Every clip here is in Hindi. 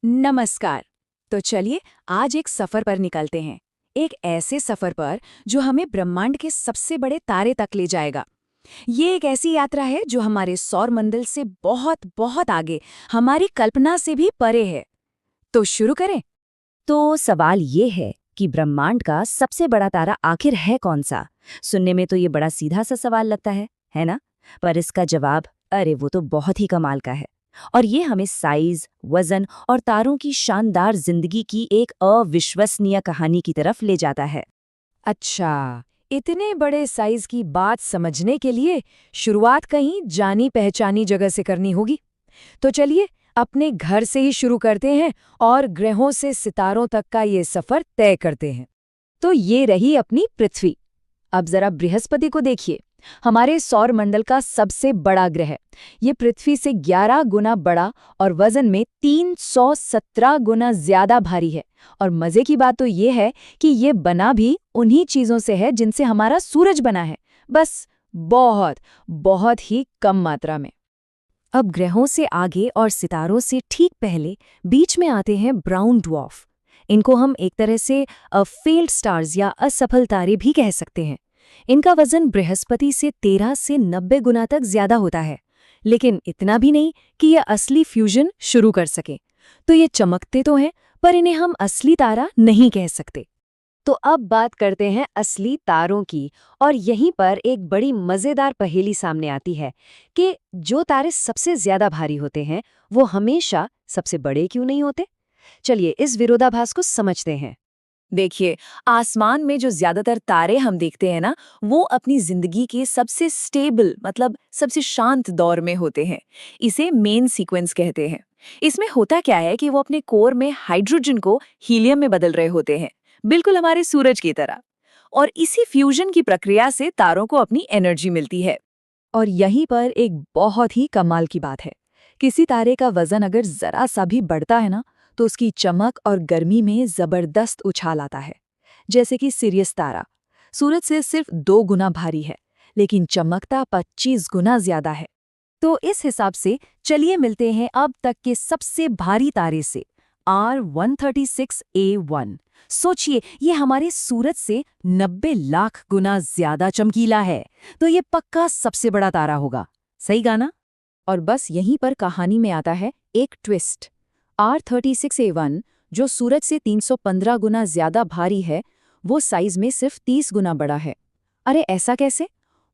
नमस्कार। तो चलिए आज एक सफर पर निकलते हैं। एक ऐसे सफर पर जो हमें ब्रह्मांड के सबसे बड़े तारे तक ले जाएगा। ये एक ऐसी यात्रा है जो हमारे सौर मंडल से बहुत बहुत आगे, हमारी कल्पना से भी परे है। तो शुरू करें। तो सवाल ये है कि ब्रह्मांड का सबसे बड़ा तारा आखिर है कौन सा? सुनने में तो ये बड़ा सीधा सा सवाल लगता है ना? पर इसका जवाब अरे वो तो बहुत ही कमाल का है। और ये हमें साइज, वजन और तारों की शानदार जिंदगी की एक अविश्वसनीय कहानी की तरफ ले जाता है। अच्छा, इतने बड़े साइज की बात समझने के लिए शुरुआत कहीं जानी पहचानी जगह से करनी होगी। तो चलिए अपने घर से ही शुरू करते हैं और ग्रहों से सितारों तक का ये सफर तय करते हैं। तो ये रही अपनी पृथ्वी। अब जरा बृहस्पति को देखिए, हमारे सौर मंडल का सबसे बड़ा ग्रह। ये पृथ्वी से 11 गुना बड़ा और वजन में 317 गुना ज्यादा भारी है। और मजे की बात तो ये है कि ये बना भी उन्हीं चीजों से है जिनसे हमारा सूरज बना है, बस बहुत बहुत ही कम मात्रा में। अब ग्रहों से आगे और सितारों से ठीक पहले बीच में आते हैं ब्राउन ड्वार्फ। इनको हम एक तरह से फेल्ड स्टार्स या असफल तारे भी कह सकते हैं। इनका वजन बृहस्पति से 13 से 90 गुना तक ज्यादा होता है, लेकिन इतना भी नहीं कि ये असली फ्यूजन शुरू कर सके। तो ये चमकते तो हैं, पर इन्हें हम असली तारा नहीं कह सकते। तो अब बात करते हैं असली तारों की, और यहीं पर एक बड़ी मजेदार पहेली सामने आती है कि जो तारे सबसे ज्यादा भारी होते हैं वो हमेशा सबसे बड़े क्यों नहीं होते? चलिए इस विरोधाभास को समझते हैं। देखिए, आसमान में जो ज्यादातर तारे हम देखते हैं ना, वो अपनी जिंदगी के सबसे स्टेबल मतलब सबसे शांत दौर में होते हैं। इसे मेन सीक्वेंस कहते हैं। इसमें होता क्या है कि वो अपने कोर में हाइड्रोजन को हीलियम में बदल रहे होते हैं, बिल्कुल हमारे सूरज की तरह। और इसी फ्यूजन की प्रक्रिया से तारों को अपनी एनर्जी मिलती है। और यहीं पर एक बहुत ही कमाल की बात है। किसी तारे का वजन अगर जरा सा भी बढ़ता है ना, तो उसकी चमक और गर्मी में जबरदस्त उछाल आता है। जैसे कि सिरियस तारा सूरज से सिर्फ 2 गुना भारी है, लेकिन चमकता 25 गुना ज्यादा है। तो इस हिसाब से चलिए मिलते हैं अब तक के सबसे भारी तारे से, R136A1। सोचिए, ये हमारे सूरज से 90 लाख गुना ज्यादा चमकीला है। तो ये पक्का सबसे बड़ा तारा होगा, सही गाना? और बस यहीं पर कहानी में आता है एक ट्विस्ट। R36A1 जो सूरज से 315 गुना ज्यादा भारी है, वो साइज में सिर्फ 30 गुना बड़ा है। अरे ऐसा कैसे?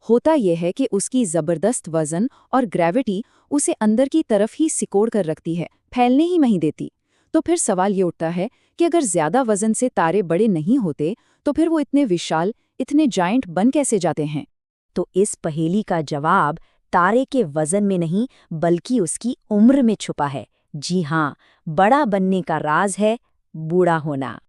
होता यह है कि उसकी जबरदस्त वजन और ग्रेविटी उसे अंदर की तरफ ही सिकोड़ कर रखती है, फैलने ही नहीं देती। तो फिर सवाल ये उठता है कि अगर ज्यादा वजन से तारे बड़े नहीं होते, तो फिर वो इतने विशाल, इतने जायंट बन कैसे जाते हैं? तो इस पहेली का जवाब तारे के वजन में नहीं, बल्कि उसकी उम्र में छुपा है। जी हाँ, बड़ा बनने का राज है बूढ़ा होना।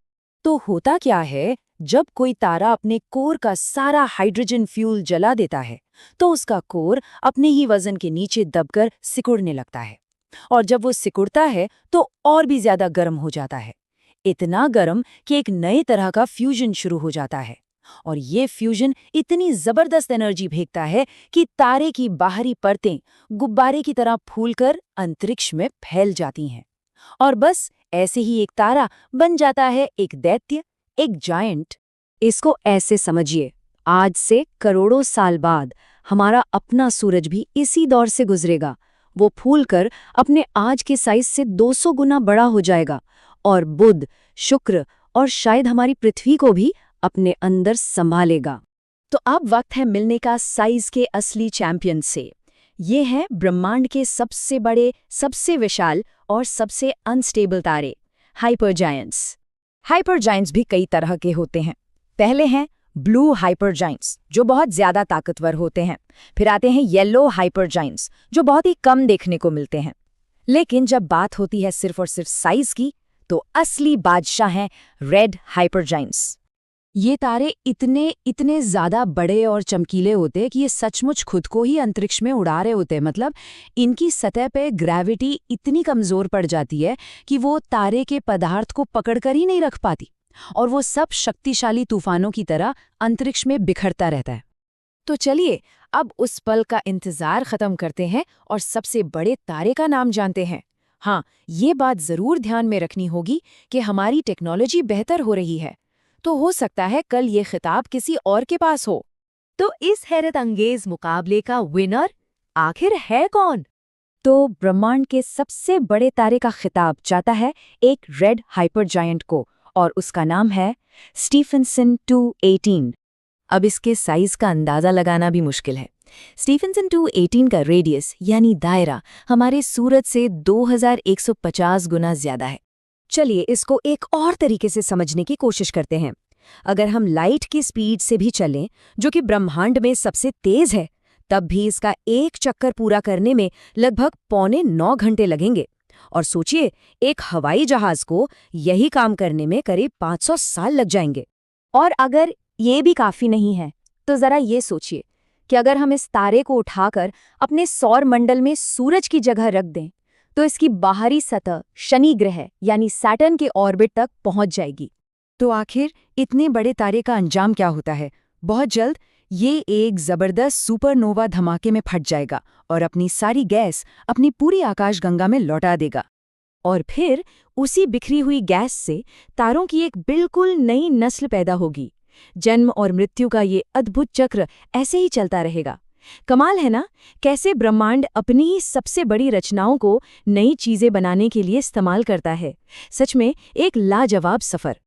तो होता क्या है, जब कोई तारा अपने कोर का सारा हाइड्रोजन फ्यूल जला देता है, तो उसका कोर अपने ही वजन के नीचे दबकर सिकुड़ने लगता है। और जब वो सिकुड़ता है तो और भी ज्यादा गर्म हो जाता है, इतना गर्म कि एक नए तरह का फ्यूजन शुरू हो जाता है। और ये फ्यूजन इतनी जबरदस्त एनर्जी फेंकता है कि तारे की बाहरी परतें गुब्बारे की तरह फूलकर अंतरिक्ष में फैल जाती हैं। और बस ऐसे ही एक तारा बन जाता है एक दैत्य, एक जायंट। इसको ऐसे समझिए, आज से करोड़ों साल बाद हमारा अपना सूरज भी इसी दौर से गुजरेगा। वो फूलकर अपने आज के साइज से 200 गुना बड़ा हो जाएगा, और बुध, शुक्र और शायद हमारी पृथ्वी को भी अपने अंदर संभालेगा। तो अब वक्त है मिलने का साइज के असली चैंपियन से। ये हैं ब्रह्मांड के सबसे बड़े, सबसे विशाल और सबसे अनस्टेबल तारे, हाइपरजायंट्स। हाइपरजायंट्स भी कई तरह के होते हैं। पहले हैं ब्लू हाइपरजायंट्स, जो बहुत ज्यादा ताकतवर होते हैं। फिर आते हैं येलो हाइपरजायंट्स, जो बहुत ही कम देखने को मिलते हैं। लेकिन जब बात होती है सिर्फ और सिर्फ साइज की, तो असली बादशाह हैं रेड हाइपरजायंट्स। ये तारे इतने ज्यादा बड़े और चमकीले होते कि ये सचमुच खुद को ही अंतरिक्ष में उड़ा रहे होते। मतलब इनकी सतह पे ग्रेविटी इतनी कमजोर पड़ जाती है कि वो तारे के पदार्थ को पकड़कर ही नहीं रख पाती, और वो सब शक्तिशाली तूफानों की तरह अंतरिक्ष में बिखरता रहता है। तो चलिए अब उस पल का इंतजार खत्म करते हैं और सबसे बड़े तारे का नाम जानते हैं। हाँ, ये बात जरूर ध्यान में रखनी होगी कि हमारी टेक्नोलॉजी बेहतर हो रही है, तो हो सकता है कल ये खिताब किसी और के पास हो। तो इस हैरत अंगेज मुकाबले का विनर आखिर है कौन? तो ब्रह्मांड के सबसे बड़े तारे का खिताब जाता है एक रेड हाइपर जायंट को, और उसका नाम है स्टीफेंसन 218। अब इसके साइज का अंदाजा लगाना भी मुश्किल है। स्टीफेंसन 218 का रेडियस यानी दायरा हमारे सूरज से 2150 गुना ज्यादा है। चलिए इसको एक और तरीके से समझने की कोशिश करते हैं। अगर हम लाइट की स्पीड से भी चलें, जो कि ब्रह्मांड में सबसे तेज है, तब भी इसका एक चक्कर पूरा करने में लगभग 8.25 घंटे लगेंगे। और सोचिए, एक हवाई जहाज को यही काम करने में करीब 500 साल लग जाएंगे। और अगर ये भी काफी नहीं है, तो जरा ये सोचिए कि अगर हम इस तारे को उठाकर अपने सौर मंडल में सूरज की जगह रख दें, तो इसकी बाहरी सतह शनि ग्रह यानी सैटर्न के ऑर्बिट तक पहुंच जाएगी। तो आखिर इतने बड़े तारे का अंजाम क्या होता है? बहुत जल्द ये एक जबरदस्त सुपरनोवा धमाके में फट जाएगा और अपनी सारी गैस अपनी पूरी आकाशगंगा में लौटा देगा। और फिर उसी बिखरी हुई गैस से तारों की एक बिल्कुल नई नस्ल पैदा होगी। जन्म और मृत्यु का ये अद्भुत चक्र ऐसे ही चलता रहेगा। कमाल है ना, कैसे ब्रह्मांड अपनी ही सबसे बड़ी रचनाओं को नई चीजें बनाने के लिए इस्तेमाल करता है। सच में एक लाजवाब सफर।